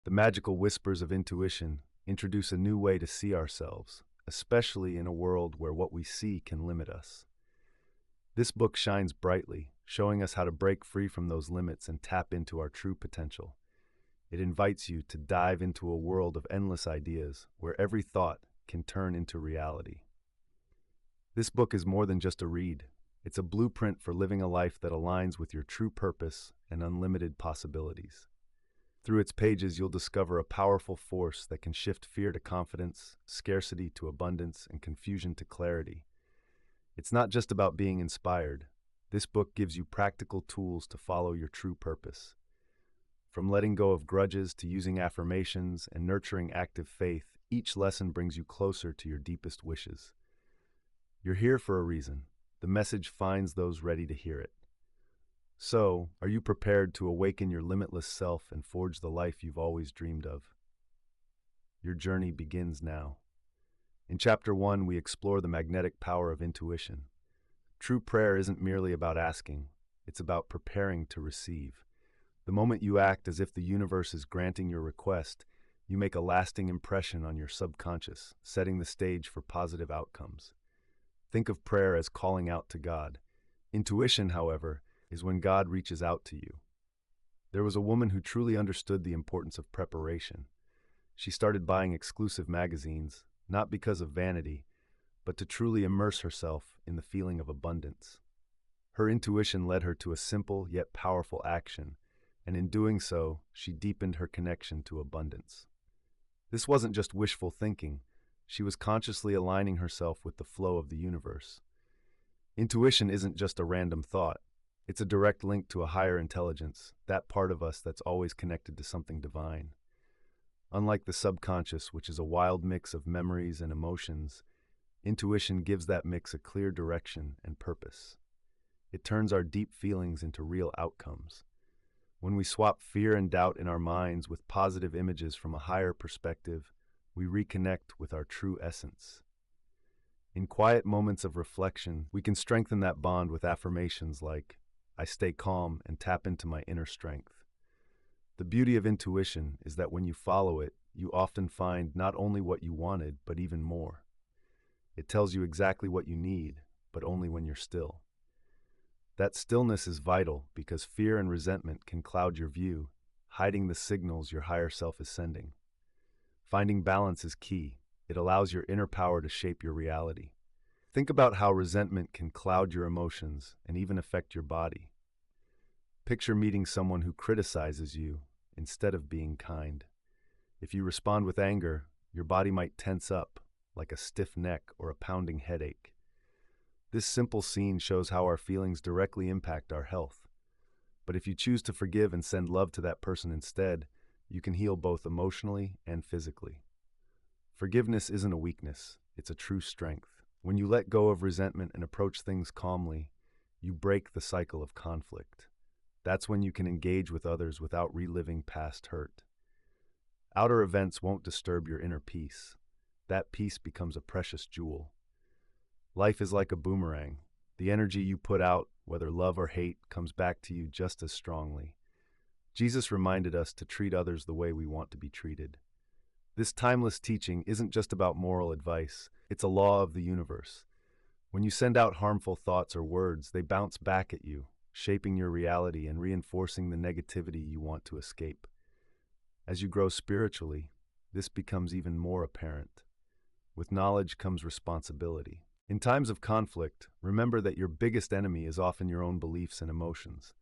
The magical whispers of intuition introduce a new way to see ourselves, especially in a world where what we see can limit us. This book shines brightly, showing us how to break free from those limits and tap into our true potential. It invites you to dive into a world of endless ideas where every thought can turn into reality. This book is more than just a read. It's a blueprint for living a life that aligns with your true purpose and unlimited possibilities. Through its pages, you'll discover a powerful force that can shift fear to confidence, scarcity to abundance, and confusion to clarity. It's not just about being inspired. This book gives you practical tools to follow your true purpose. From letting go of grudges to using affirmations and nurturing active faith, each lesson brings you closer to your deepest wishes. You're here for a reason. The message finds those ready to hear it. So, are you prepared to awaken your limitless self and forge the life you've always dreamed of? Your journey begins now. In Chapter 1, we explore the magnetic power of intuition. True prayer isn't merely about asking, it's about preparing to receive. The moment you act as if the universe is granting your request, you make a lasting impression on your subconscious, setting the stage for positive outcomes. Think of prayer as calling out to God. Intuition, however, is when God reaches out to you. There was a woman who truly understood the importance of preparation. She started buying exclusive magazines, not because of vanity, but to truly immerse herself in the feeling of abundance. Her intuition led her to a simple yet powerful action, and in doing so, she deepened her connection to abundance. This wasn't just wishful thinking. She was consciously aligning herself with the flow of the universe. Intuition isn't just a random thought. It's a direct link to a higher intelligence, that part of us that's always connected to something divine. Unlike the subconscious, which is a wild mix of memories and emotions, intuition gives that mix a clear direction and purpose. It turns our deep feelings into real outcomes. When we swap fear and doubt in our minds with positive images from a higher perspective, we reconnect with our true essence. In quiet moments of reflection, we can strengthen that bond with affirmations like, "I stay calm and tap into my inner strength." The beauty of intuition is that when you follow it, you often find not only what you wanted, but even more. It tells you exactly what you need, but only when you're still. That stillness is vital because fear and resentment can cloud your view, hiding the signals your higher self is sending. Finding balance is key. It allows your inner power to shape your reality. Think about how resentment can cloud your emotions and even affect your body. Picture meeting someone who criticizes you instead of being kind. If you respond with anger, your body might tense up, like a stiff neck or a pounding headache. This simple scene shows how our feelings directly impact our health. But if you choose to forgive and send love to that person instead, you can heal both emotionally and physically. Forgiveness isn't a weakness, it's a true strength. When you let go of resentment and approach things calmly, you break the cycle of conflict. That's when you can engage with others without reliving past hurt. Outer events won't disturb your inner peace. That peace becomes a precious jewel. Life is like a boomerang. The energy you put out, whether love or hate, comes back to you just as strongly. Jesus reminded us to treat others the way we want to be treated. This timeless teaching isn't just about moral advice, it's a law of the universe. When you send out harmful thoughts or words, they bounce back at you, shaping your reality and reinforcing the negativity you want to escape. As you grow spiritually, this becomes even more apparent. With knowledge comes responsibility. In times of conflict, remember that your biggest enemy is often your own beliefs and emotions.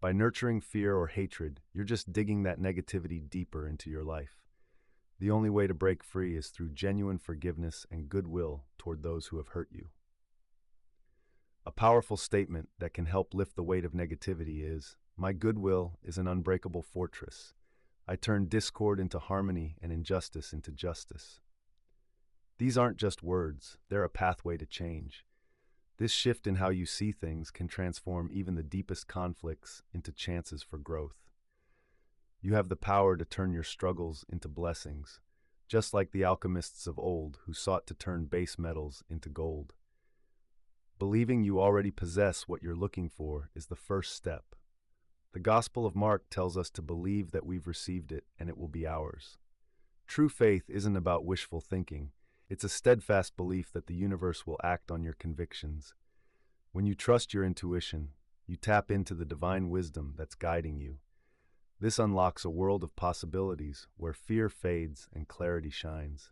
By nurturing fear or hatred, you're just digging that negativity deeper into your life. The only way to break free is through genuine forgiveness and goodwill toward those who have hurt you. A powerful statement that can help lift the weight of negativity is, "My goodwill is an unbreakable fortress. I turn discord into harmony and injustice into justice." These aren't just words, they're a pathway to change. This shift in how you see things can transform even the deepest conflicts into chances for growth. You have the power to turn your struggles into blessings, just like the alchemists of old who sought to turn base metals into gold. Believing you already possess what you're looking for is the first step. The Gospel of Mark tells us to believe that we've received it and it will be ours. True faith isn't about wishful thinking. It's a steadfast belief that the universe will act on your convictions. When you trust your intuition, you tap into the divine wisdom that's guiding you. This unlocks a world of possibilities where fear fades and clarity shines.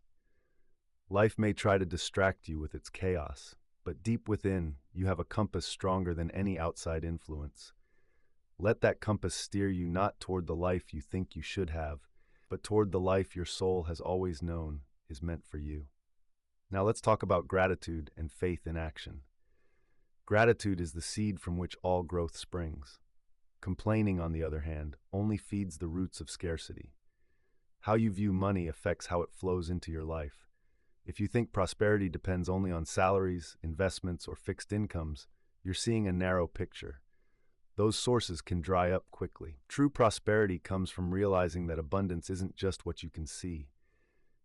Life may try to distract you with its chaos, but deep within, you have a compass stronger than any outside influence. Let that compass steer you not toward the life you think you should have, but toward the life your soul has always known is meant for you. Now let's talk about gratitude and faith in action. Gratitude is the seed from which all growth springs. Complaining, on the other hand, only feeds the roots of scarcity. How you view money affects how it flows into your life. If you think prosperity depends only on salaries, investments, or fixed incomes, you're seeing a narrow picture. Those sources can dry up quickly. True prosperity comes from realizing that abundance isn't just what you can see.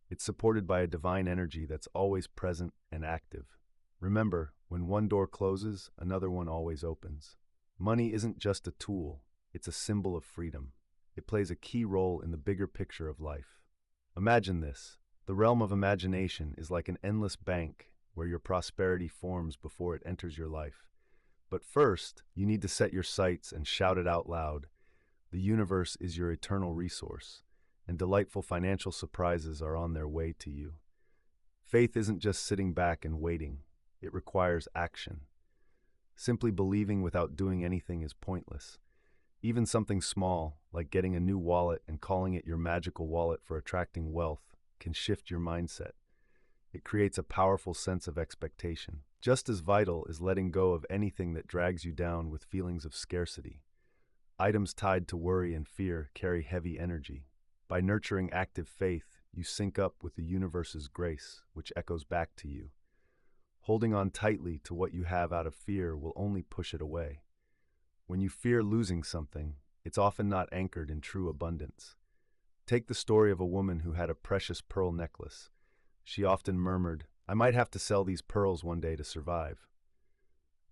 It's supported by a divine energy that's always present and active. Remember, when one door closes, another one always opens. Money isn't just a tool, it's a symbol of freedom. It plays a key role in the bigger picture of life. Imagine this. The realm of imagination is like an endless bank where your prosperity forms before it enters your life. But first, you need to set your sights and shout it out loud. The universe is your eternal resource, and delightful financial surprises are on their way to you. Faith isn't just sitting back and waiting. It requires action. Simply believing without doing anything is pointless. Even something small, like getting a new wallet and calling it your magical wallet for attracting wealth, can shift your mindset. It creates a powerful sense of expectation. Just as vital is letting go of anything that drags you down with feelings of scarcity. Items tied to worry and fear carry heavy energy. By nurturing active faith, you sync up with the universe's grace, which echoes back to you. Holding on tightly to what you have out of fear will only push it away. When you fear losing something, it's often not anchored in true abundance. Take the story of a woman who had a precious pearl necklace. She often murmured, "I might have to sell these pearls one day to survive."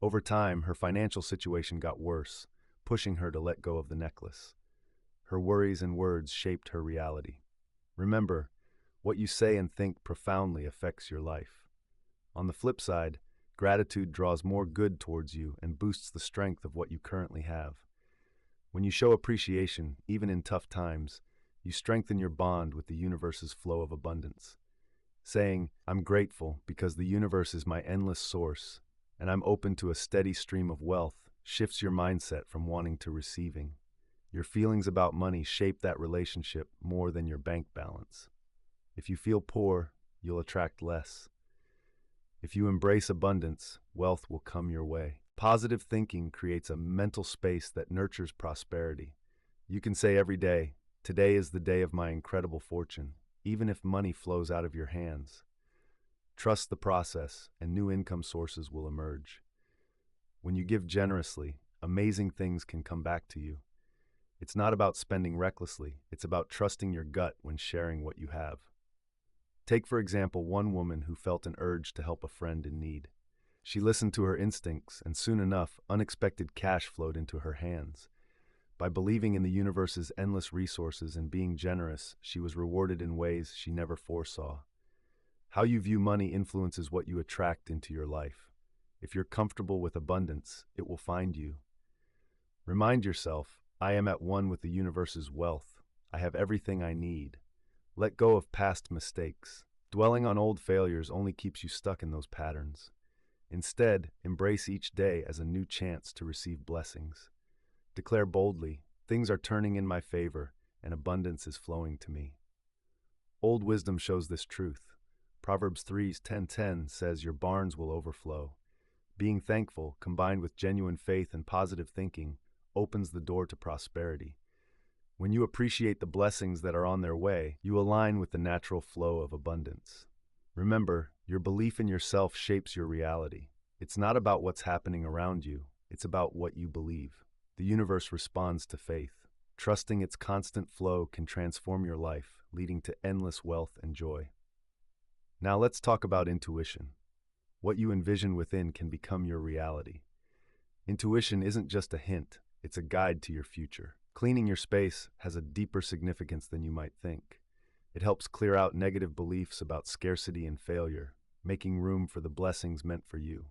Over time, her financial situation got worse, pushing her to let go of the necklace. Her worries and words shaped her reality. Remember, what you say and think profoundly affects your life. On the flip side, gratitude draws more good towards you and boosts the strength of what you currently have. When you show appreciation, even in tough times, you strengthen your bond with the universe's flow of abundance. Saying, "I'm grateful because the universe is my endless source, and I'm open to a steady stream of wealth," shifts your mindset from wanting to receiving. Your feelings about money shape that relationship more than your bank balance. If you feel poor, you'll attract less. If you embrace abundance, wealth will come your way. Positive thinking creates a mental space that nurtures prosperity. You can say every day, "Today is the day of my incredible fortune," even if money flows out of your hands. Trust the process, and new income sources will emerge. When you give generously, amazing things can come back to you. It's not about spending recklessly, it's about trusting your gut when sharing what you have. Take, for example, one woman who felt an urge to help a friend in need. She listened to her instincts, and soon enough, unexpected cash flowed into her hands. By believing in the universe's endless resources and being generous, she was rewarded in ways she never foresaw. How you view money influences what you attract into your life. If you're comfortable with abundance, it will find you. Remind yourself, "I am at one with the universe's wealth. I have everything I need." Let go of past mistakes. Dwelling on old failures only keeps you stuck in those patterns. Instead, embrace each day as a new chance to receive blessings. Declare boldly, "Things are turning in my favor, and abundance is flowing to me." Old wisdom shows this truth. Proverbs 3:10 says, "Your barns will overflow." Being thankful, combined with genuine faith and positive thinking, opens the door to prosperity. When you appreciate the blessings that are on their way, you align with the natural flow of abundance. Remember, your belief in yourself shapes your reality. It's not about what's happening around you, it's about what you believe. The universe responds to faith. Trusting its constant flow can transform your life, leading to endless wealth and joy. Now let's talk about intuition. What you envision within can become your reality. Intuition isn't just a hint, it's a guide to your future. Cleaning your space has a deeper significance than you might think. It helps clear out negative beliefs about scarcity and failure, making room for the blessings meant for you.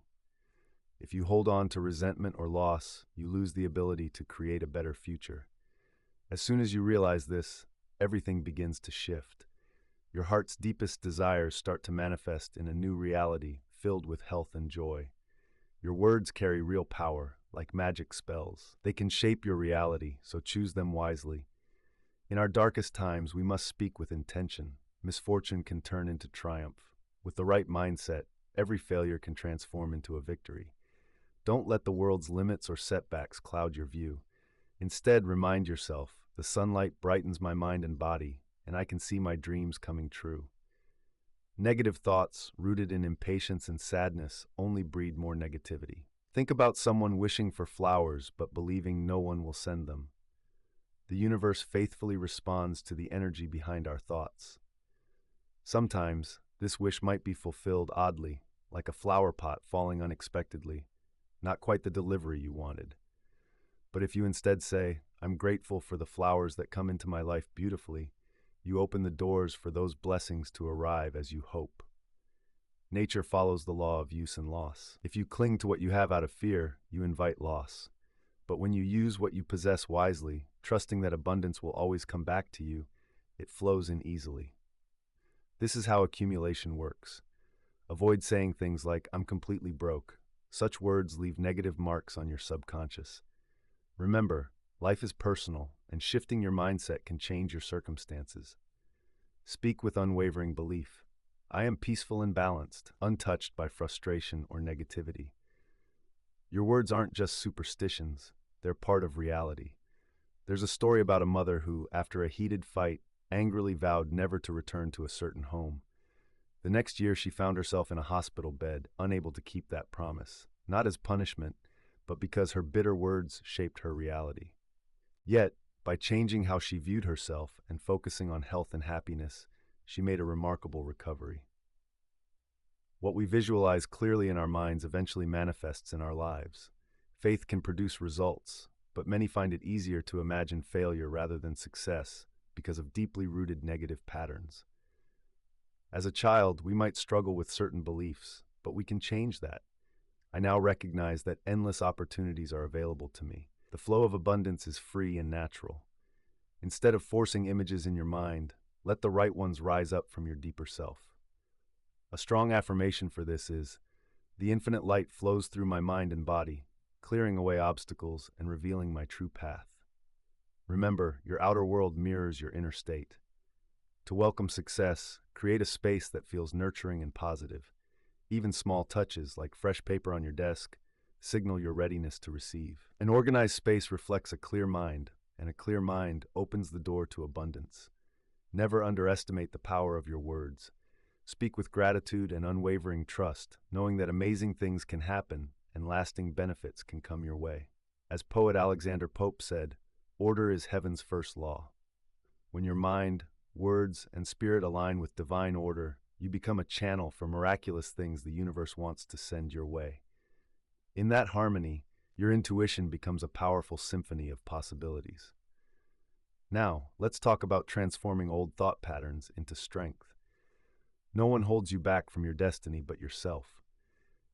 If you hold on to resentment or loss, you lose the ability to create a better future. As soon as you realize this, everything begins to shift. Your heart's deepest desires start to manifest in a new reality filled with health and joy. Your words carry real power, like magic spells. They can shape your reality, so choose them wisely. In our darkest times, we must speak with intention. Misfortune can turn into triumph. With the right mindset, every failure can transform into a victory. Don't let the world's limits or setbacks cloud your view. Instead, remind yourself, the sunlight brightens my mind and body, and I can see my dreams coming true. Negative thoughts, rooted in impatience and sadness, only breed more negativity. Think about someone wishing for flowers but believing no one will send them. The universe faithfully responds to the energy behind our thoughts. Sometimes, this wish might be fulfilled oddly, like a flower pot falling unexpectedly, not quite the delivery you wanted. But if you instead say, "I'm grateful for the flowers that come into my life beautifully," you open the doors for those blessings to arrive as you hope. Nature follows the law of use and loss. If you cling to what you have out of fear, you invite loss. But when you use what you possess wisely, trusting that abundance will always come back to you, it flows in easily. This is how accumulation works. Avoid saying things like, "I'm completely broke." Such words leave negative marks on your subconscious. Remember, life is personal, and shifting your mindset can change your circumstances. Speak with unwavering belief. I am peaceful and balanced, untouched by frustration or negativity. Your words aren't just superstitions, they're part of reality. There's a story about a mother who, after a heated fight, angrily vowed never to return to a certain home. The next year, she found herself in a hospital bed, unable to keep that promise, not as punishment, but because her bitter words shaped her reality. Yet, by changing how she viewed herself and focusing on health and happiness, she made a remarkable recovery. What we visualize clearly in our minds eventually manifests in our lives. Faith can produce results, but many find it easier to imagine failure rather than success because of deeply rooted negative patterns. As a child, we might struggle with certain beliefs, but we can change that. I now recognize that endless opportunities are available to me. The flow of abundance is free and natural. Instead of forcing images in your mind, let the right ones rise up from your deeper self. A strong affirmation for this is, "The infinite light flows through my mind and body, clearing away obstacles and revealing my true path." Remember, your outer world mirrors your inner state. To welcome success, create a space that feels nurturing and positive. Even small touches, like fresh paper on your desk, signal your readiness to receive. An organized space reflects a clear mind, and a clear mind opens the door to abundance. Never underestimate the power of your words. Speak with gratitude and unwavering trust, knowing that amazing things can happen and lasting benefits can come your way. As poet Alexander Pope said, "Order is heaven's first law." When your mind, words, and spirit align with divine order, you become a channel for miraculous things the universe wants to send your way. In that harmony, your intuition becomes a powerful symphony of possibilities. Now, let's talk about transforming old thought patterns into strength. No one holds you back from your destiny but yourself.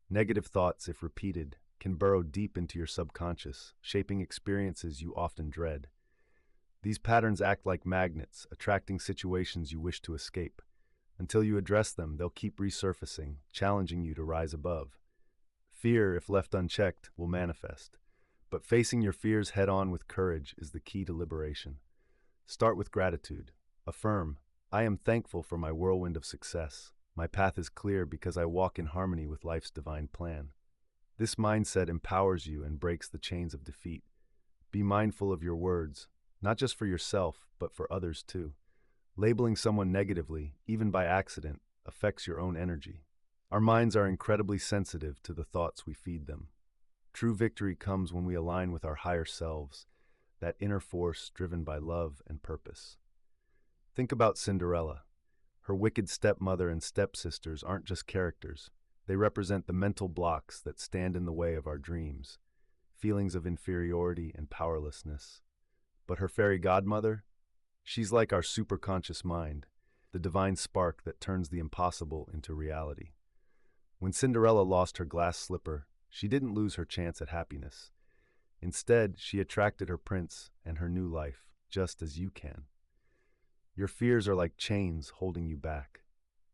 Negative thoughts, if repeated, can burrow deep into your subconscious, shaping experiences you often dread. These patterns act like magnets, attracting situations you wish to escape. Until you address them, they'll keep resurfacing, challenging you to rise above. Fear, if left unchecked, will manifest. But facing your fears head-on with courage is the key to liberation. Start with gratitude. Affirm, "I am thankful for my whirlwind of success. My path is clear because I walk in harmony with life's divine plan." This mindset empowers you and breaks the chains of defeat. Be mindful of your words, not just for yourself, but for others too. Labeling someone negatively, even by accident, affects your own energy. Our minds are incredibly sensitive to the thoughts we feed them. True victory comes when we align with our higher selves, that inner force driven by love and purpose. Think about Cinderella. Her wicked stepmother and stepsisters aren't just characters. They represent the mental blocks that stand in the way of our dreams. feelings of inferiority and powerlessness. But her fairy godmother? She's like our superconscious mind, the divine spark that turns the impossible into reality. When Cinderella lost her glass slipper, she didn't lose her chance at happiness. Instead, she attracted her prince and her new life, just as you can. Your fears are like chains holding you back.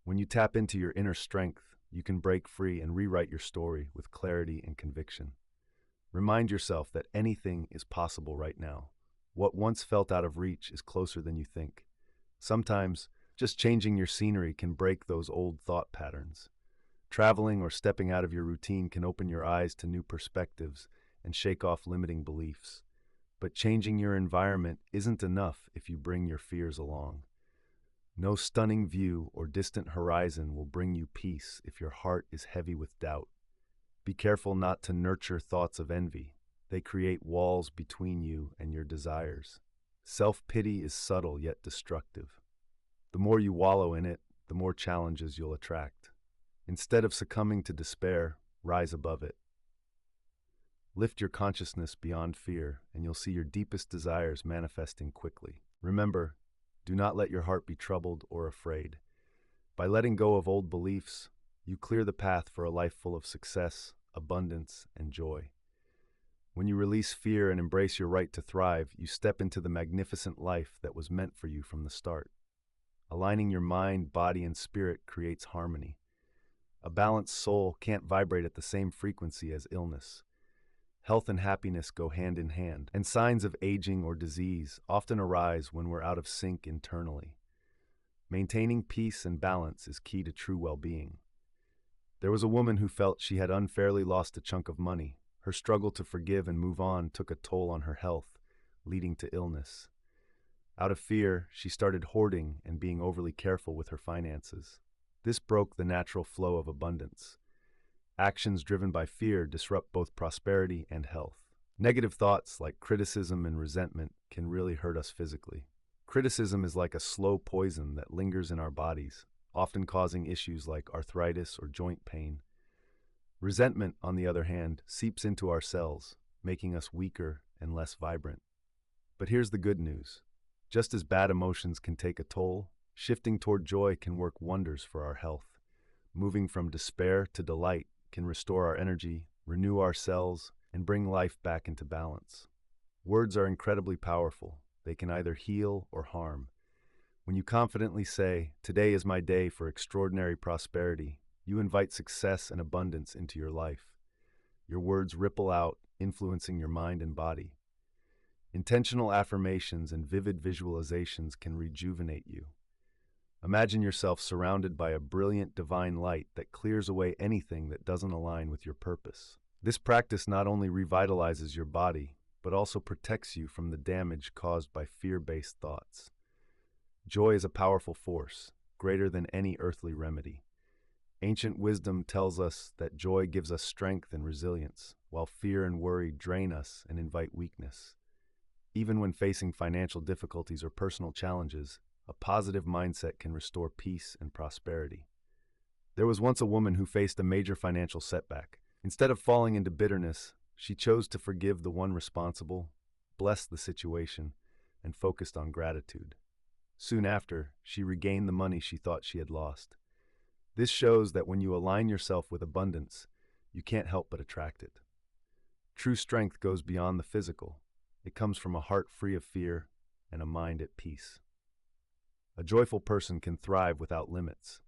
When you tap into your inner strength, you can break free and rewrite your story with clarity and conviction. Remind yourself that anything is possible right now. What once felt out of reach is closer than you think. Sometimes, just changing your scenery can break those old thought patterns. Traveling or stepping out of your routine can open your eyes to new perspectives and shake off limiting beliefs. But changing your environment isn't enough if you bring your fears along. No stunning view or distant horizon will bring you peace if your heart is heavy with doubt. Be careful not to nurture thoughts of envy. They create walls between you and your desires. Self-pity is subtle yet destructive. The more you wallow in it, the more challenges you'll attract. Instead of succumbing to despair, rise above it. Lift your consciousness beyond fear, and you'll see your deepest desires manifesting quickly. Remember, do not let your heart be troubled or afraid. By letting go of old beliefs, you clear the path for a life full of success, abundance, and joy. When you release fear and embrace your right to thrive, you step into the magnificent life that was meant for you from the start. Aligning your mind, body, and spirit creates harmony. A balanced soul can't vibrate at the same frequency as illness. Health and happiness go hand in hand, and signs of aging or disease often arise when we're out of sync internally. Maintaining peace and balance is key to true well-being. There was a woman who felt she had unfairly lost a chunk of money. Her struggle to forgive and move on took a toll on her health, leading to illness. Out of fear, she started hoarding and being overly careful with her finances. This broke the natural flow of abundance. Actions driven by fear disrupt both prosperity and health. Negative thoughts like criticism and resentment can really hurt us physically. Criticism is like a slow poison that lingers in our bodies, often causing issues like arthritis or joint pain. Resentment, on the other hand, seeps into our cells, making us weaker and less vibrant. But here's the good news. Just as bad emotions can take a toll, shifting toward joy can work wonders for our health. Moving from despair to delight can restore our energy, renew our cells, and bring life back into balance. Words are incredibly powerful. They can either heal or harm. When you confidently say, "Today is my day for extraordinary prosperity," you invite success and abundance into your life. Your words ripple out, influencing your mind and body. Intentional affirmations and vivid visualizations can rejuvenate you. Imagine yourself surrounded by a brilliant divine light that clears away anything that doesn't align with your purpose. This practice not only revitalizes your body, but also protects you from the damage caused by fear-based thoughts. Joy is a powerful force, greater than any earthly remedy. Ancient wisdom tells us that joy gives us strength and resilience, while fear and worry drain us and invite weakness. Even when facing financial difficulties or personal challenges, a positive mindset can restore peace and prosperity. There was once a woman who faced a major financial setback. Instead of falling into bitterness, she chose to forgive the one responsible, blessed the situation, and focused on gratitude. Soon after, she regained the money she thought she had lost. This shows that when you align yourself with abundance, you can't help but attract it. True strength goes beyond the physical. It comes from a heart free of fear and a mind at peace. A joyful person can thrive without limits.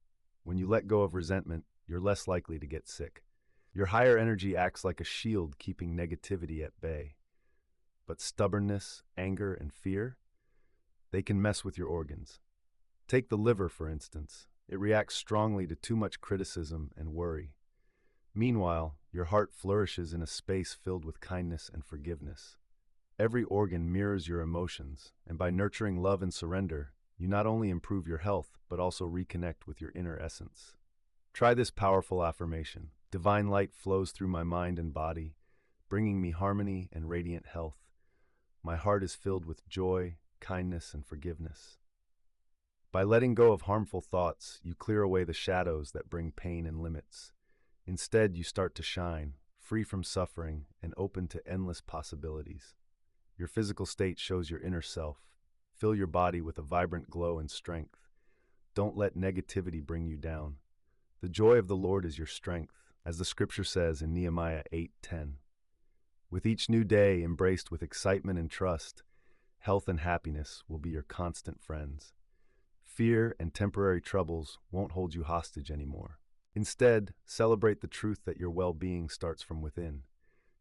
When you let go of resentment, you're less likely to get sick. Your higher energy acts like a shield keeping negativity at bay. But stubbornness, anger, and fear, they can mess with your organs. Take the liver, for instance. It reacts strongly to too much criticism and worry. Meanwhile, your heart flourishes in a space filled with kindness and forgiveness. Every organ mirrors your emotions, and by nurturing love and surrender, you not only improve your health, but also reconnect with your inner essence. Try this powerful affirmation. Divine light flows through my mind and body, bringing me harmony and radiant health. My heart is filled with joy, kindness, and forgiveness. By letting go of harmful thoughts, you clear away the shadows that bring pain and limits. Instead, you start to shine, free from suffering, and open to endless possibilities. Your physical state shows your inner self. Fill your body with a vibrant glow and strength. Don't let negativity bring you down. The joy of the Lord is your strength, as the scripture says in Nehemiah 8:10. With each new day embraced with excitement and trust, health and happiness will be your constant friends. Fear and temporary troubles won't hold you hostage anymore. Instead, celebrate the truth that your well-being starts from within.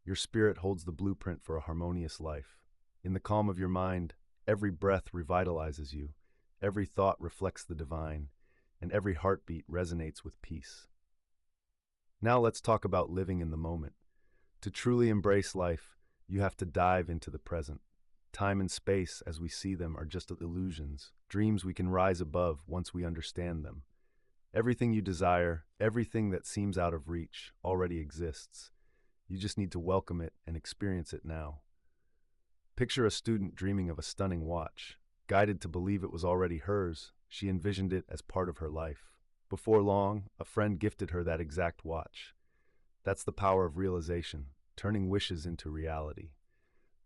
Your spirit holds the blueprint for a harmonious life. In the calm of your mind, every breath revitalizes you, every thought reflects the divine, and every heartbeat resonates with peace. Now let's talk about living in the moment. To truly embrace life, you have to dive into the present. Time and space, as we see them, are just illusions, dreams we can rise above once we understand them. Everything you desire, everything that seems out of reach, already exists. You just need to welcome it and experience it now. Picture a student dreaming of a stunning watch. Guided to believe it was already hers, she envisioned it as part of her life. Before long, a friend gifted her that exact watch. That's the power of realization, turning wishes into reality.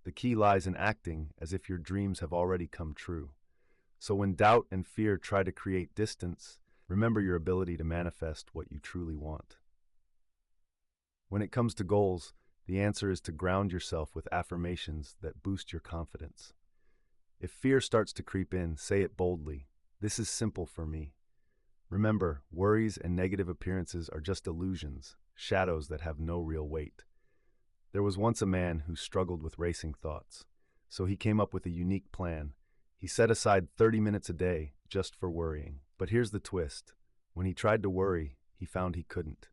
The key lies in acting as if your dreams have already come true. So when doubt and fear try to create distance, remember your ability to manifest what you truly want. When it comes to goals, the answer is to ground yourself with affirmations that boost your confidence. If fear starts to creep in, say it boldly. This is simple for me. Remember, worries and negative appearances are just illusions, shadows that have no real weight. There was once a man who struggled with racing thoughts, so he came up with a unique plan. He set aside 30 minutes a day just for worrying. But here's the twist. When he tried to worry, he found he couldn't.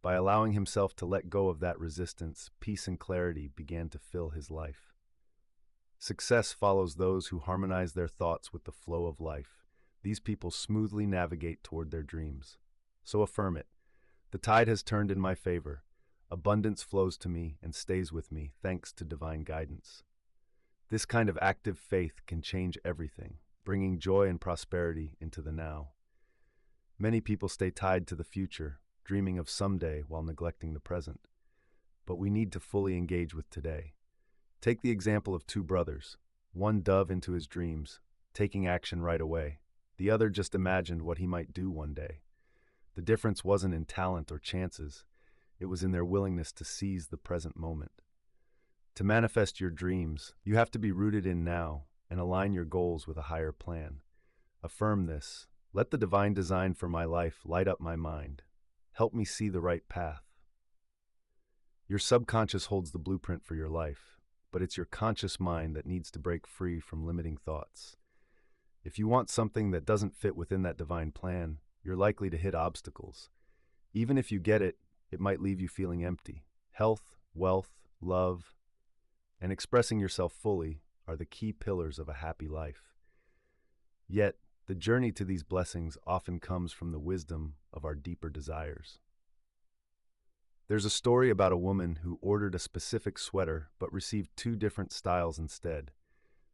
By allowing himself to let go of that resistance, peace and clarity began to fill his life. Success follows those who harmonize their thoughts with the flow of life. These people smoothly navigate toward their dreams. So affirm it. The tide has turned in my favor. Abundance flows to me and stays with me thanks to divine guidance. This kind of active faith can change everything, bringing joy and prosperity into the now. Many people stay tied to the future, dreaming of someday while neglecting the present. But we need to fully engage with today. Take the example of two brothers. One dove into his dreams, taking action right away. The other just imagined what he might do one day. The difference wasn't in talent or chances. It was in their willingness to seize the present moment. To manifest your dreams, you have to be rooted in now and align your goals with a higher plan. Affirm this. Let the divine design for my life light up my mind. Help me see the right path. Your subconscious holds the blueprint for your life, but it's your conscious mind that needs to break free from limiting thoughts. If you want something that doesn't fit within that divine plan, you're likely to hit obstacles. Even if you get it, it might leave you feeling empty. Health, wealth, love, and expressing yourself fully are the key pillars of a happy life. Yet, the journey to these blessings often comes from the wisdom of our deeper desires. There's a story about a woman who ordered a specific sweater but received two different styles instead.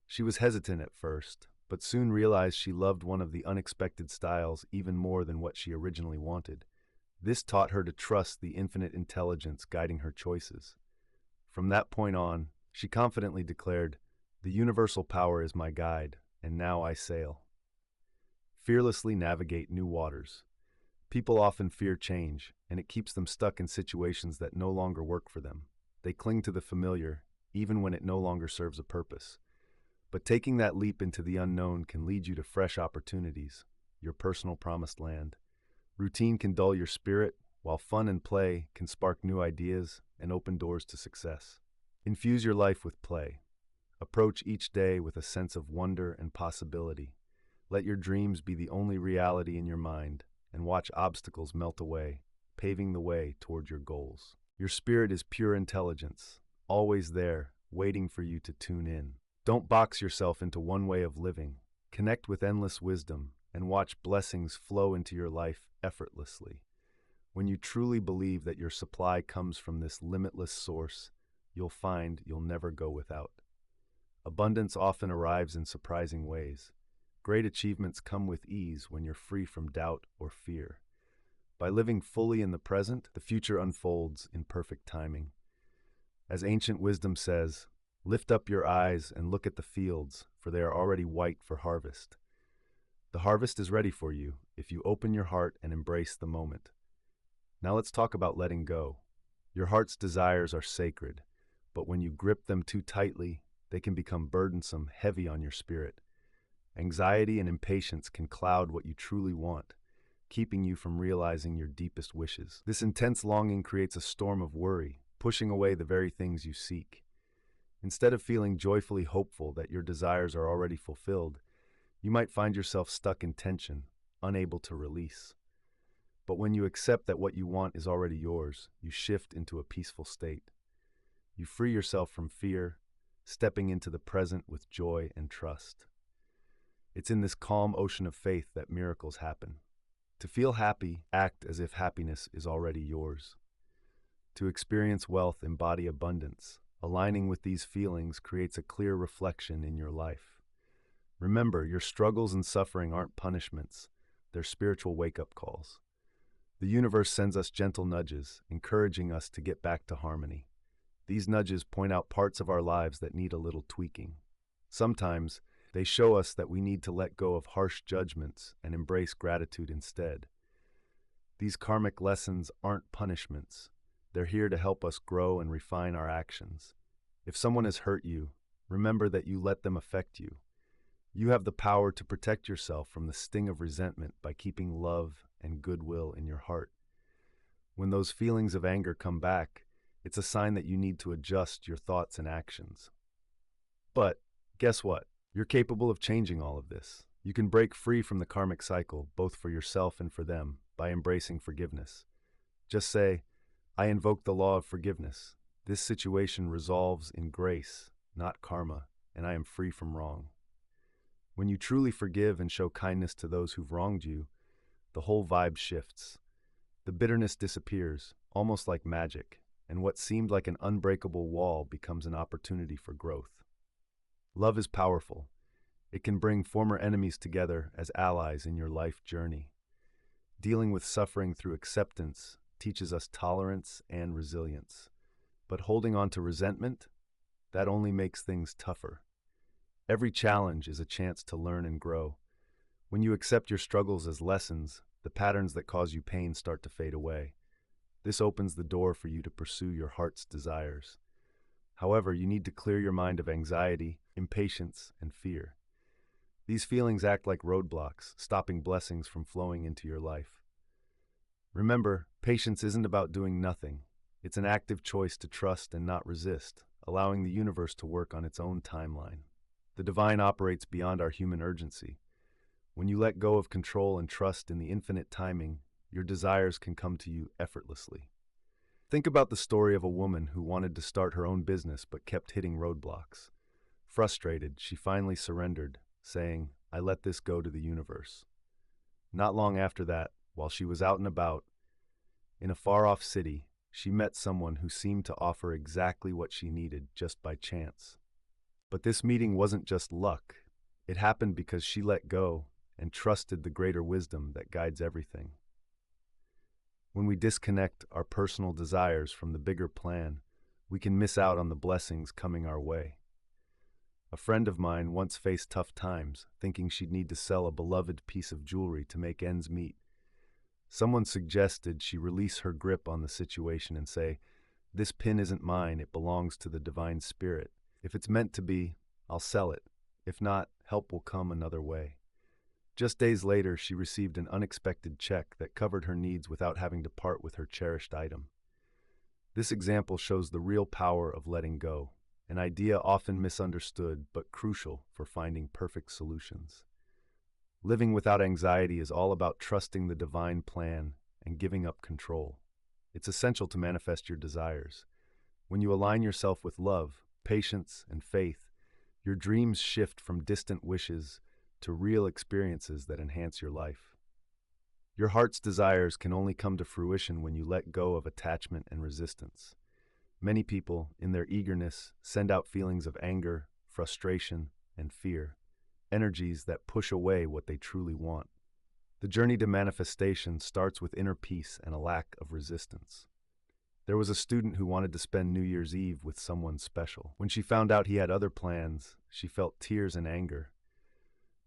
She was hesitant at first, but soon realized she loved one of the unexpected styles even more than what she originally wanted. This taught her to trust the infinite intelligence guiding her choices. From that point on, she confidently declared, "The universal power is my guide, and now I sail." Fearlessly navigate new waters. People often fear change, and it keeps them stuck in situations that no longer work for them. They cling to the familiar, even when it no longer serves a purpose. But taking that leap into the unknown can lead you to fresh opportunities, your personal promised land. Routine can dull your spirit, while fun and play can spark new ideas and open doors to success. Infuse your life with play. Approach each day with a sense of wonder and possibility. Let your dreams be the only reality in your mind, and watch obstacles melt away, paving the way toward your goals. Your spirit is pure intelligence, always there, waiting for you to tune in. Don't box yourself into one way of living. Connect with endless wisdom and watch blessings flow into your life effortlessly. When you truly believe that your supply comes from this limitless source, you'll find you'll never go without. Abundance often arrives in surprising ways. Great achievements come with ease when you're free from doubt or fear. By living fully in the present, the future unfolds in perfect timing. As ancient wisdom says, lift up your eyes and look at the fields, for they are already white for harvest. The harvest is ready for you if you open your heart and embrace the moment. Now let's talk about letting go. Your heart's desires are sacred, but when you grip them too tightly, they can become burdensome, heavy on your spirit. Anxiety and impatience can cloud what you truly want, keeping you from realizing your deepest wishes. This intense longing creates a storm of worry, pushing away the very things you seek. Instead of feeling joyfully hopeful that your desires are already fulfilled, you might find yourself stuck in tension, unable to release. But when you accept that what you want is already yours, you shift into a peaceful state. You free yourself from fear, stepping into the present with joy and trust. It's in this calm ocean of faith that miracles happen. To feel happy, act as if happiness is already yours. To experience wealth, embody abundance. Aligning with these feelings creates a clear reflection in your life. Remember, your struggles and suffering aren't punishments, they're spiritual wake-up calls. The universe sends us gentle nudges, encouraging us to get back to harmony. These nudges point out parts of our lives that need a little tweaking. Sometimes, they show us that we need to let go of harsh judgments and embrace gratitude instead. These karmic lessons aren't punishments. They're here to help us grow and refine our actions. If someone has hurt you, remember that you let them affect you. You have the power to protect yourself from the sting of resentment by keeping love and goodwill in your heart. When those feelings of anger come back, it's a sign that you need to adjust your thoughts and actions. But guess what? You're capable of changing all of this. You can break free from the karmic cycle, both for yourself and for them, by embracing forgiveness. Just say, I invoke the law of forgiveness. This situation resolves in grace, not karma, and I am free from wrong. When you truly forgive and show kindness to those who've wronged you, the whole vibe shifts. The bitterness disappears, almost like magic, and what seemed like an unbreakable wall becomes an opportunity for growth. Love is powerful. It can bring former enemies together as allies in your life journey. Dealing with suffering through acceptance teaches us tolerance and resilience. But holding on to resentment, that only makes things tougher. Every challenge is a chance to learn and grow. When you accept your struggles as lessons, the patterns that cause you pain start to fade away. This opens the door for you to pursue your heart's desires. However, you need to clear your mind of anxiety, impatience, and fear. These feelings act like roadblocks, stopping blessings from flowing into your life. Remember, patience isn't about doing nothing. It's an active choice to trust and not resist, allowing the universe to work on its own timeline. The divine operates beyond our human urgency. When you let go of control and trust in the infinite timing, your desires can come to you effortlessly. Think about the story of a woman who wanted to start her own business but kept hitting roadblocks. Frustrated, she finally surrendered, saying, I let this go to the universe. Not long after that, while she was out and about, in a far-off city, she met someone who seemed to offer exactly what she needed just by chance. But this meeting wasn't just luck. It happened because she let go and trusted the greater wisdom that guides everything. When we disconnect our personal desires from the bigger plan, we can miss out on the blessings coming our way. A friend of mine once faced tough times, thinking she'd need to sell a beloved piece of jewelry to make ends meet. Someone suggested she release her grip on the situation and say, this pin isn't mine, it belongs to the divine spirit. If it's meant to be, I'll sell it. If not, help will come another way. Just days later, she received an unexpected check that covered her needs without having to part with her cherished item. This example shows the real power of letting go, an idea often misunderstood but crucial for finding perfect solutions. Living without anxiety is all about trusting the divine plan and giving up control. It's essential to manifest your desires. When you align yourself with love, patience, and faith, your dreams shift from distant wishes to real experiences that enhance your life. Your heart's desires can only come to fruition when you let go of attachment and resistance. Many people, in their eagerness, send out feelings of anger, frustration, and fear, energies that push away what they truly want. The journey to manifestation starts with inner peace and a lack of resistance. There was a student who wanted to spend New Year's Eve with someone special. When she found out he had other plans, she felt tears and anger.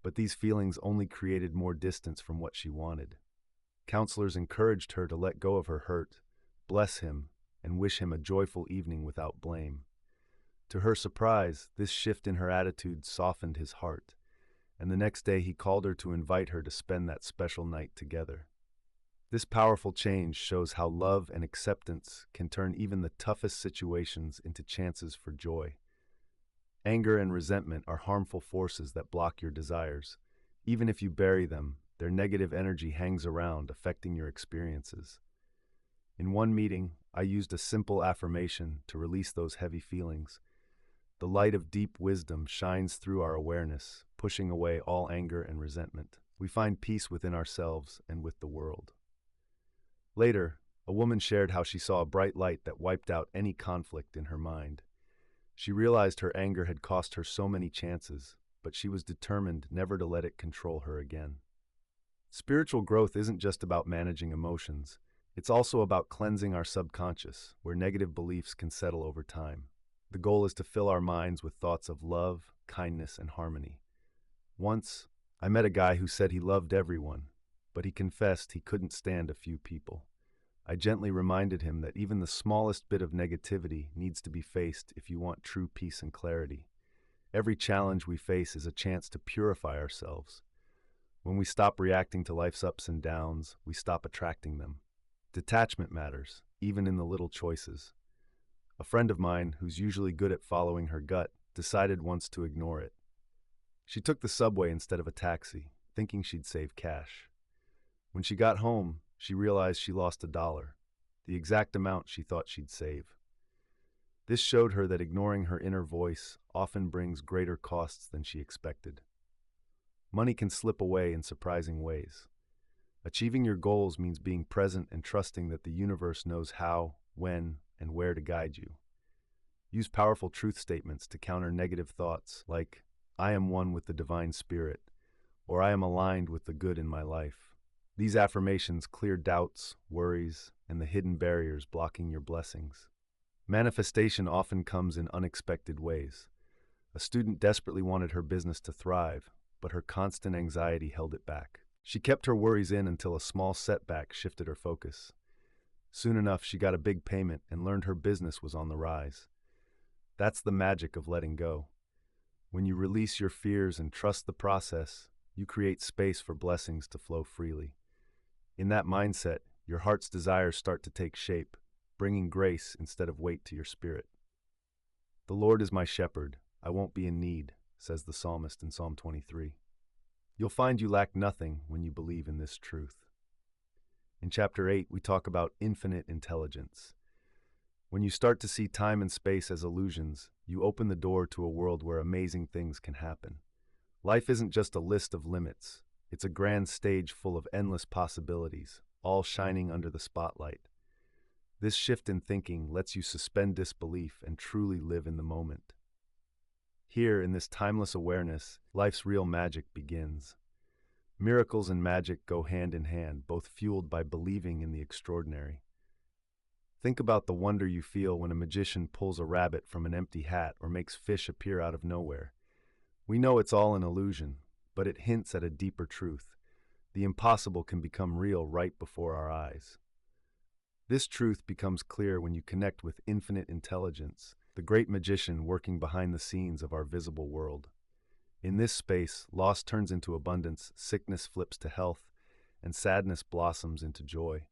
But these feelings only created more distance from what she wanted. Counselors encouraged her to let go of her hurt, bless him, and wish him a joyful evening without blame. To her surprise, this shift in her attitude softened his heart, and the next day he called her to invite her to spend that special night together. This powerful change shows how love and acceptance can turn even the toughest situations into chances for joy. Anger and resentment are harmful forces that block your desires. Even if you bury them, their negative energy hangs around, affecting your experiences. In one meeting, I used a simple affirmation to release those heavy feelings. The light of deep wisdom shines through our awareness, pushing away all anger and resentment. We find peace within ourselves and with the world. Later, a woman shared how she saw a bright light that wiped out any conflict in her mind. She realized her anger had cost her so many chances, but she was determined never to let it control her again. Spiritual growth isn't just about managing emotions. It's also about cleansing our subconscious, where negative beliefs can settle over time. The goal is to fill our minds with thoughts of love, kindness, and harmony. Once, I met a guy who said he loved everyone, but he confessed he couldn't stand a few people. I gently reminded him that even the smallest bit of negativity needs to be faced if you want true peace and clarity. Every challenge we face is a chance to purify ourselves. When we stop reacting to life's ups and downs, we stop attracting them. Detachment matters, even in the little choices. A friend of mine, who's usually good at following her gut, decided once to ignore it. She took the subway instead of a taxi, thinking she'd save cash. When she got home, she realized she lost $1, the exact amount she thought she'd save. This showed her that ignoring her inner voice often brings greater costs than she expected. Money can slip away in surprising ways. Achieving your goals means being present and trusting that the universe knows how, when, and where to guide you. Use powerful truth statements to counter negative thoughts like, "I am one with the divine spirit," or "I am aligned with the good in my life." These affirmations clear doubts, worries, and the hidden barriers blocking your blessings. Manifestation often comes in unexpected ways. A student desperately wanted her business to thrive, but her constant anxiety held it back. She kept her worries in until a small setback shifted her focus. Soon enough, she got a big payment and learned her business was on the rise. That's the magic of letting go. When you release your fears and trust the process, you create space for blessings to flow freely. In that mindset, your heart's desires start to take shape, bringing grace instead of weight to your spirit. "The Lord is my shepherd, I won't be in need," says the psalmist in Psalm 23. You'll find you lack nothing when you believe in this truth. In Chapter 8, we talk about infinite intelligence. When you start to see time and space as illusions, you open the door to a world where amazing things can happen. Life isn't just a list of limits. It's a grand stage full of endless possibilities, all shining under the spotlight. This shift in thinking lets you suspend disbelief and truly live in the moment. Here, in this timeless awareness, life's real magic begins. Miracles and magic go hand in hand, both fueled by believing in the extraordinary. Think about the wonder you feel when a magician pulls a rabbit from an empty hat or makes fish appear out of nowhere. We know it's all an illusion, but it hints at a deeper truth. The impossible can become real right before our eyes. This truth becomes clear when you connect with infinite intelligence, the great magician working behind the scenes of our visible world. In this space, loss turns into abundance, sickness flips to health, and sadness blossoms into joy.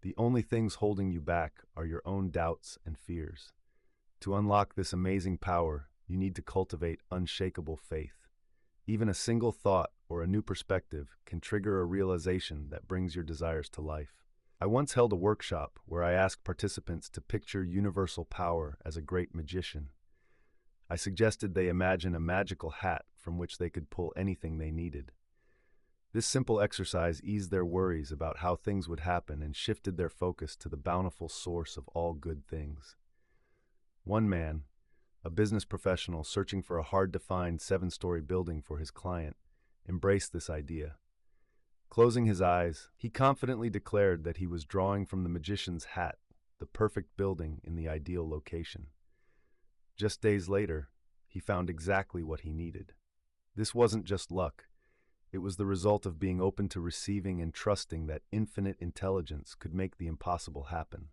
The only things holding you back are your own doubts and fears. To unlock this amazing power, you need to cultivate unshakable faith. Even a single thought or a new perspective can trigger a realization that brings your desires to life. I once held a workshop where I asked participants to picture universal power as a great magician. I suggested they imagine a magical hat from which they could pull anything they needed. This simple exercise eased their worries about how things would happen and shifted their focus to the bountiful source of all good things. One man, a business professional searching for a hard-to-find 7-story building for his client, embraced this idea. Closing his eyes, he confidently declared that he was drawing from the magician's hat, the perfect building in the ideal location. Just days later, he found exactly what he needed. This wasn't just luck. It was the result of being open to receiving and trusting that infinite intelligence could make the impossible happen.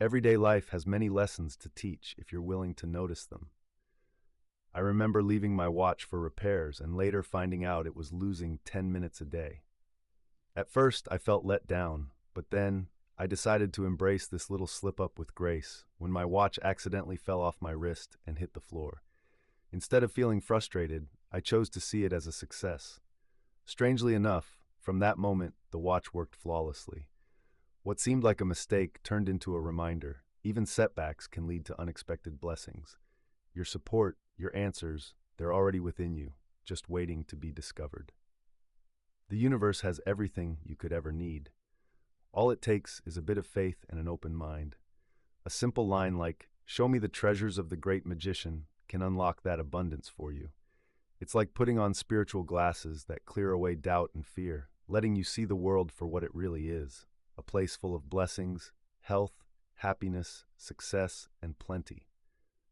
Everyday life has many lessons to teach if you're willing to notice them. I remember leaving my watch for repairs and later finding out it was losing 10 minutes a day. At first, I felt let down, but then I decided to embrace this little slip-up with grace when my watch accidentally fell off my wrist and hit the floor. Instead of feeling frustrated, I chose to see it as a success. Strangely enough, from that moment, the watch worked flawlessly. What seemed like a mistake turned into a reminder. Even setbacks can lead to unexpected blessings. Your support, your answers, they're already within you, just waiting to be discovered. The universe has everything you could ever need. All it takes is a bit of faith and an open mind. A simple line like, "Show me the treasures of the great magician," can unlock that abundance for you. It's like putting on spiritual glasses that clear away doubt and fear, letting you see the world for what it really is, a place full of blessings, health, happiness, success, and plenty.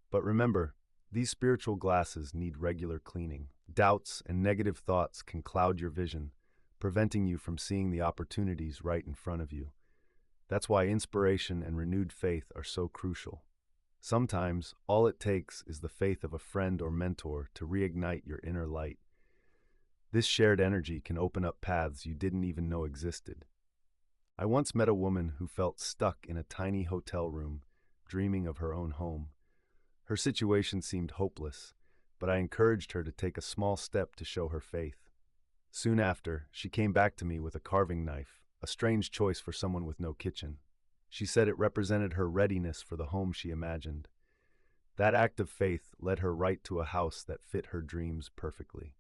But remember, these spiritual glasses need regular cleaning. Doubts and negative thoughts can cloud your vision, preventing you from seeing the opportunities right in front of you. That's why inspiration and renewed faith are so crucial. Sometimes, all it takes is the faith of a friend or mentor to reignite your inner light. This shared energy can open up paths you didn't even know existed. I once met a woman who felt stuck in a tiny hotel room, dreaming of her own home. Her situation seemed hopeless, but I encouraged her to take a small step to show her faith. Soon after, she came back to me with a carving knife, a strange choice for someone with no kitchen. She said it represented her readiness for the home she imagined. That act of faith led her right to a house that fit her dreams perfectly.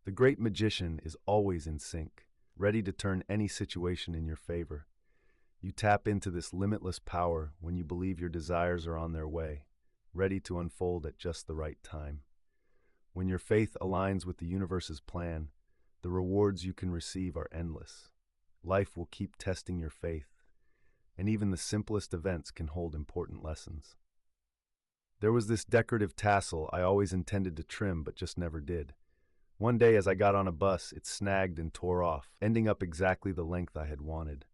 The great magician is always in sync, ready to turn any situation in your favor. You tap into this limitless power when you believe your desires are on their way, ready to unfold at just the right time. When your faith aligns with the universe's plan, the rewards you can receive are endless. Life will keep testing your faith, and even the simplest events can hold important lessons. There was this decorative tassel I always intended to trim but just never did. One day as I got on a bus, it snagged and tore off, ending up exactly the length I had wanted.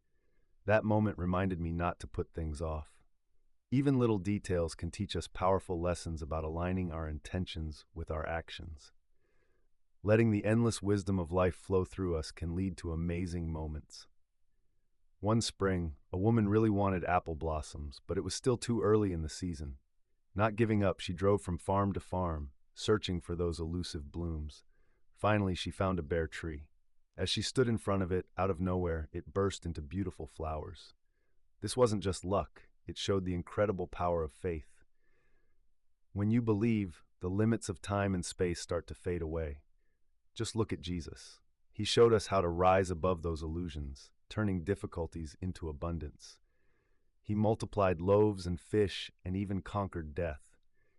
That moment reminded me not to put things off. Even little details can teach us powerful lessons about aligning our intentions with our actions. Letting the endless wisdom of life flow through us can lead to amazing moments. One spring, a woman really wanted apple blossoms, but it was still too early in the season. Not giving up, she drove from farm to farm, searching for those elusive blooms. Finally, she found a bare tree. As she stood in front of it, out of nowhere, it burst into beautiful flowers. This wasn't just luck, it showed the incredible power of faith. When you believe, the limits of time and space start to fade away. Just look at Jesus. He showed us how to rise above those illusions, turning difficulties into abundance. He multiplied loaves and fish and even conquered death.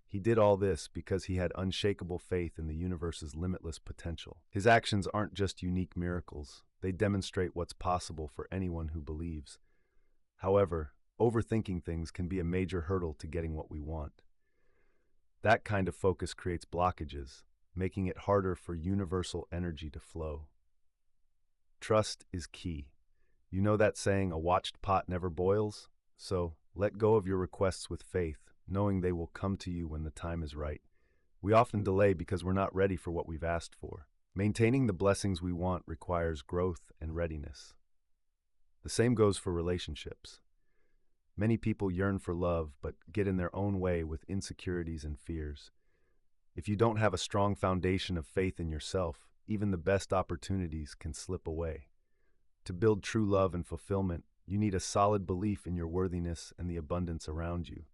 He did all this because he had unshakable faith in the universe's limitless potential. His actions aren't just unique miracles, they demonstrate what's possible for anyone who believes. However, overthinking things can be a major hurdle to getting what we want. That kind of focus creates blockages, making it harder for universal energy to flow. Trust is key. You know that saying, "A watched pot never boils"? So, let go of your requests with faith, knowing they will come to you when the time is right. We often delay because we're not ready for what we've asked for. Maintaining the blessings we want requires growth and readiness. The same goes for relationships. Many people yearn for love, but get in their own way with insecurities and fears. If you don't have a strong foundation of faith in yourself, even the best opportunities can slip away. To build true love and fulfillment, you need a solid belief in your worthiness and the abundance around you.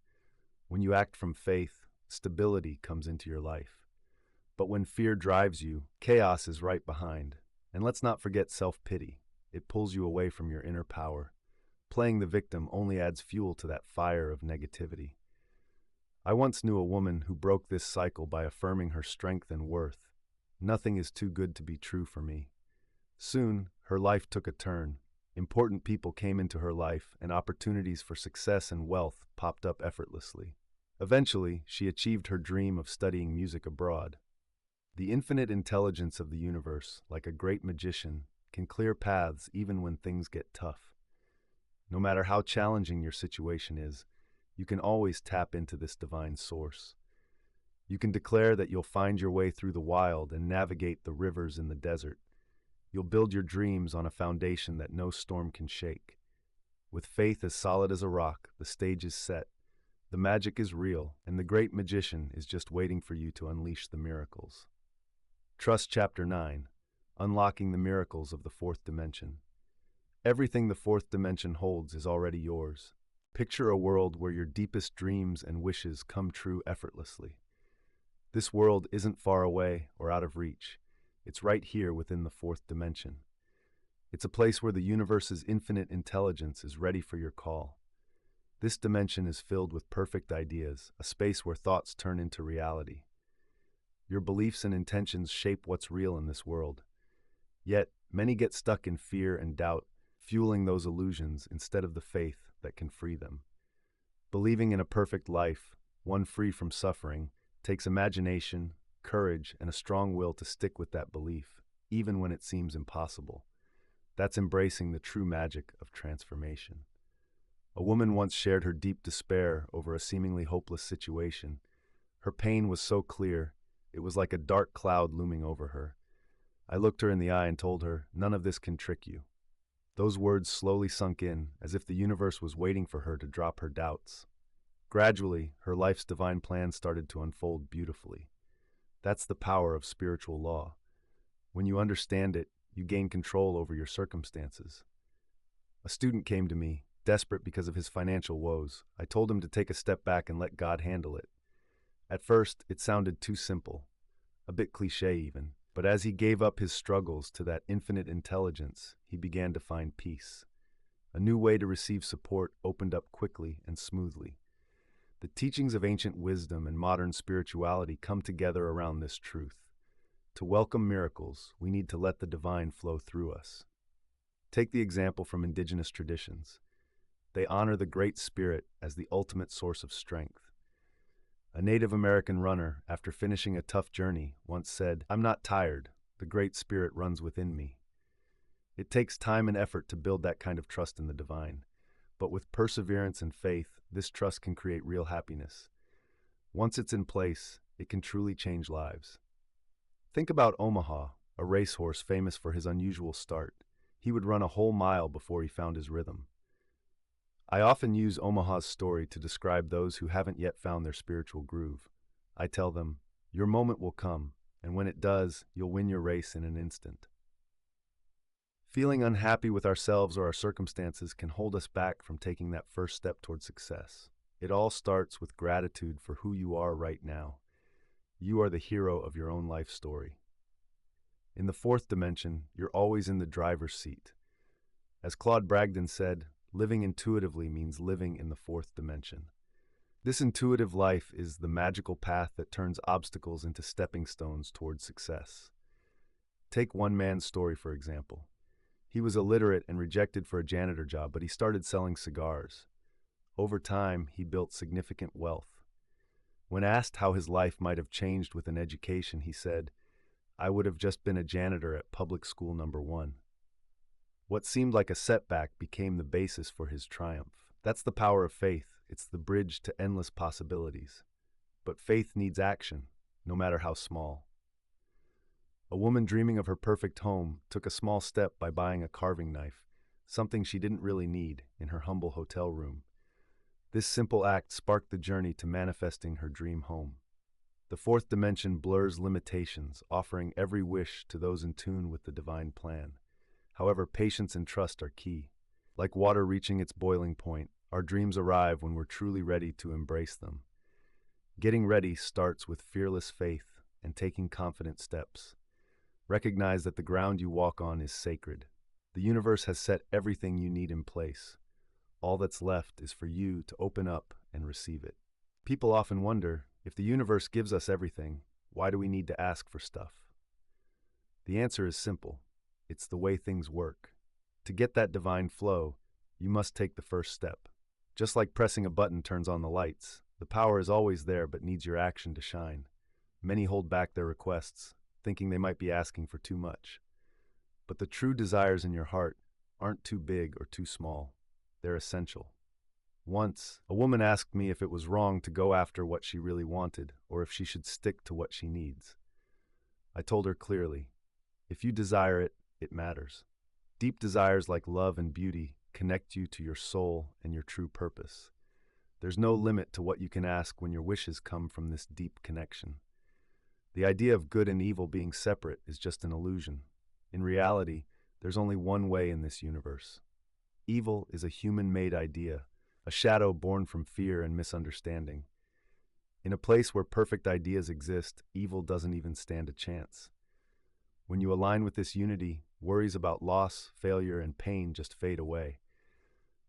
When you act from faith, stability comes into your life. But when fear drives you, chaos is right behind. And let's not forget self-pity. It pulls you away from your inner power. Playing the victim only adds fuel to that fire of negativity. I once knew a woman who broke this cycle by affirming her strength and worth. "Nothing is too good to be true for me." Soon, her life took a turn. Important people came into her life, and opportunities for success and wealth popped up effortlessly. Eventually, she achieved her dream of studying music abroad. The infinite intelligence of the universe, like a great magician, can clear paths even when things get tough. No matter how challenging your situation is, you can always tap into this divine source. You can declare that you'll find your way through the wild and navigate the rivers in the desert. You'll build your dreams on a foundation that no storm can shake. With faith as solid as a rock, the stage is set. The magic is real, and the great magician is just waiting for you to unleash the miracles. Trust Chapter 9, Unlocking the Miracles of the Fourth Dimension. Everything the fourth dimension holds is already yours. Picture a world where your deepest dreams and wishes come true effortlessly. This world isn't far away or out of reach. It's right here within the fourth dimension. It's a place where the universe's infinite intelligence is ready for your call. This dimension is filled with perfect ideas, a space where thoughts turn into reality. Your beliefs and intentions shape what's real in this world. Yet, many get stuck in fear and doubt, fueling those illusions instead of the faith that can free them. Believing in a perfect life, one free from suffering, takes imagination, courage, and a strong will to stick with that belief, even when it seems impossible. That's embracing the true magic of transformation. A woman once shared her deep despair over a seemingly hopeless situation. Her pain was so clear, it was like a dark cloud looming over her. I looked her in the eye and told her, "None of this can trick you." Those words slowly sunk in, as if the universe was waiting for her to drop her doubts. Gradually, her life's divine plan started to unfold beautifully. That's the power of spiritual law. When you understand it, you gain control over your circumstances. A student came to me, desperate because of his financial woes. I told him to take a step back and let God handle it. At first, it sounded too simple, a bit cliché even, but as he gave up his struggles to that infinite intelligence, he began to find peace. A new way to receive support opened up quickly and smoothly. The teachings of ancient wisdom and modern spirituality come together around this truth. To welcome miracles, we need to let the divine flow through us. Take the example from indigenous traditions. They honor the Great Spirit as the ultimate source of strength. A Native American runner, after finishing a tough journey, once said, "I'm not tired. The Great Spirit runs within me." It takes time and effort to build that kind of trust in the divine. But with perseverance and faith, this trust can create real happiness. Once it's in place, it can truly change lives. Think about Omaha, a racehorse famous for his unusual start. He would run a whole mile before he found his rhythm. I often use Omaha's story to describe those who haven't yet found their spiritual groove. I tell them, your moment will come, and when it does, you'll win your race in an instant. Feeling unhappy with ourselves or our circumstances can hold us back from taking that first step toward success. It all starts with gratitude for who you are right now. You are the hero of your own life story. In the fourth dimension, you're always in the driver's seat. As Claude Bragdon said, living intuitively means living in the fourth dimension. This intuitive life is the magical path that turns obstacles into stepping stones towards success. Take one man's story, for example. He was illiterate and rejected for a janitor job, but he started selling cigars. Over time, he built significant wealth. When asked how his life might have changed with an education, he said, "I would have just been a janitor at public school number 1. What seemed like a setback became the basis for his triumph. That's the power of faith. It's the bridge to endless possibilities. But faith needs action, no matter how small. A woman dreaming of her perfect home took a small step by buying a carving knife, something she didn't really need, in her humble hotel room. This simple act sparked the journey to manifesting her dream home. The fourth dimension blurs limitations, offering every wish to those in tune with the divine plan. However, patience and trust are key. Like water reaching its boiling point, our dreams arrive when we're truly ready to embrace them. Getting ready starts with fearless faith and taking confident steps. Recognize that the ground you walk on is sacred. The universe has set everything you need in place. All that's left is for you to open up and receive it. People often wonder, if the universe gives us everything, why do we need to ask for stuff? The answer is simple. It's the way things work. To get that divine flow, you must take the first step. Just like pressing a button turns on the lights, the power is always there but needs your action to shine. Many hold back their requests, thinking they might be asking for too much. But the true desires in your heart aren't too big or too small. They're essential. Once, a woman asked me if it was wrong to go after what she really wanted, or if she should stick to what she needs. I told her clearly, if you desire it, it matters. Deep desires like love and beauty connect you to your soul and your true purpose. There's no limit to what you can ask when your wishes come from this deep connection. The idea of good and evil being separate is just an illusion. In reality, there's only one way in this universe. Evil is a human-made idea, a shadow born from fear and misunderstanding. In a place where perfect ideas exist, evil doesn't even stand a chance. When you align with this unity, worries about loss, failure, and pain just fade away.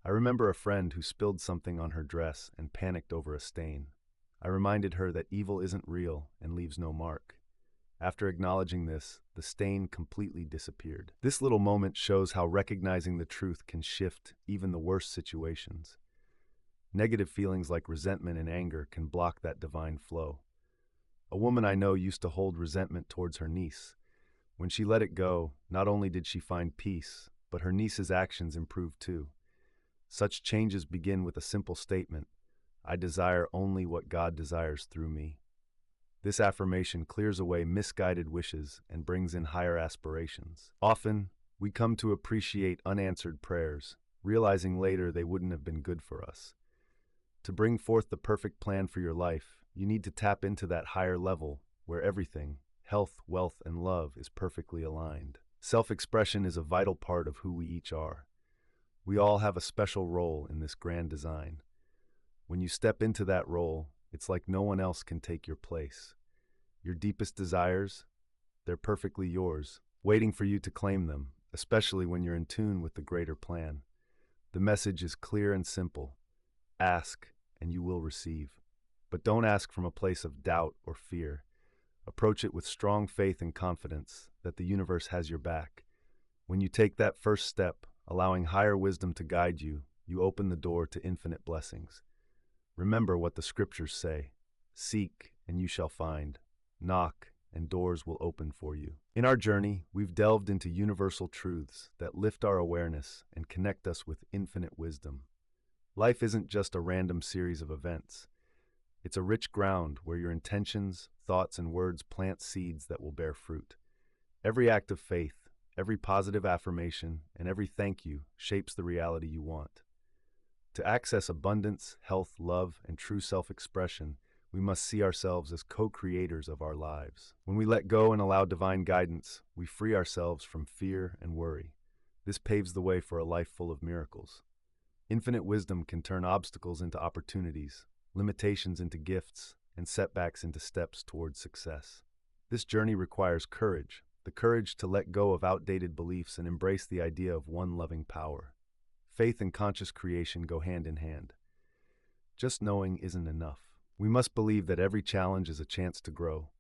I remember a friend who spilled something on her dress and panicked over a stain. I reminded her that evil isn't real and leaves no mark. After acknowledging this, the stain completely disappeared. This little moment shows how recognizing the truth can shift even the worst situations. Negative feelings like resentment and anger can block that divine flow. A woman I know used to hold resentment towards her niece. When she let it go, not only did she find peace, but her niece's actions improved too. Such changes begin with a simple statement: I desire only what God desires through me. This affirmation clears away misguided wishes and brings in higher aspirations. Often, we come to appreciate unanswered prayers, realizing later they wouldn't have been good for us. To bring forth the perfect plan for your life, you need to tap into that higher level where everything, health, wealth, and love, is perfectly aligned. Self-expression is a vital part of who we each are. We all have a special role in this grand design. When you step into that role, it's like no one else can take your place. Your deepest desires, they're perfectly yours, waiting for you to claim them, especially when you're in tune with the greater plan. The message is clear and simple. Ask, and you will receive. But don't ask from a place of doubt or fear. Approach it with strong faith and confidence that the universe has your back. When you take that first step, allowing higher wisdom to guide you, you open the door to infinite blessings. Remember what the scriptures say: seek, and you shall find. Knock, and doors will open for you. In our journey, we've delved into universal truths that lift our awareness and connect us with infinite wisdom. Life isn't just a random series of events. It's a rich ground where your intentions, thoughts, and words plant seeds that will bear fruit. Every act of faith, every positive affirmation, and every thank you shapes the reality you want. To access abundance, health, love, and true self-expression, we must see ourselves as co-creators of our lives. When we let go and allow divine guidance, we free ourselves from fear and worry. This paves the way for a life full of miracles. Infinite wisdom can turn obstacles into opportunities, limitations into gifts, and setbacks into steps towards success. This journey requires courage, the courage to let go of outdated beliefs and embrace the idea of one loving power. Faith and conscious creation go hand in hand. Just knowing isn't enough. We must believe that every challenge is a chance to grow.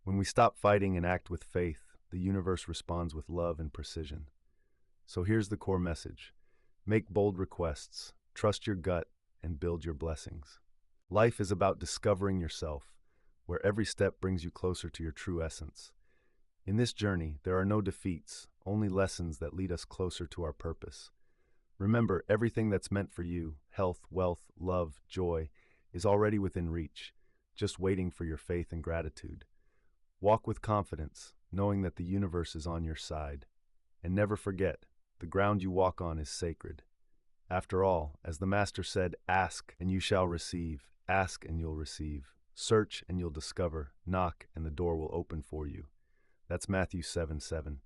When we stop fighting and act with faith, the universe responds with love and precision. So here's the core message: make bold requests, trust your gut, and build your blessings. Life is about discovering yourself, where every step brings you closer to your true essence. In this journey, there are no defeats, only lessons that lead us closer to our purpose. Remember, everything that's meant for you, health, wealth, love, joy, is already within reach, just waiting for your faith and gratitude. Walk with confidence, knowing that the universe is on your side. And never forget, the ground you walk on is sacred. After all, as the Master said, ask and you shall receive, ask and you'll receive, search and you'll discover, knock and the door will open for you. That's Matthew 7:7.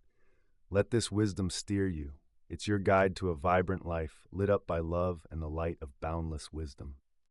Let this wisdom steer you. It's your guide to a vibrant life, lit up by love and the light of boundless wisdom.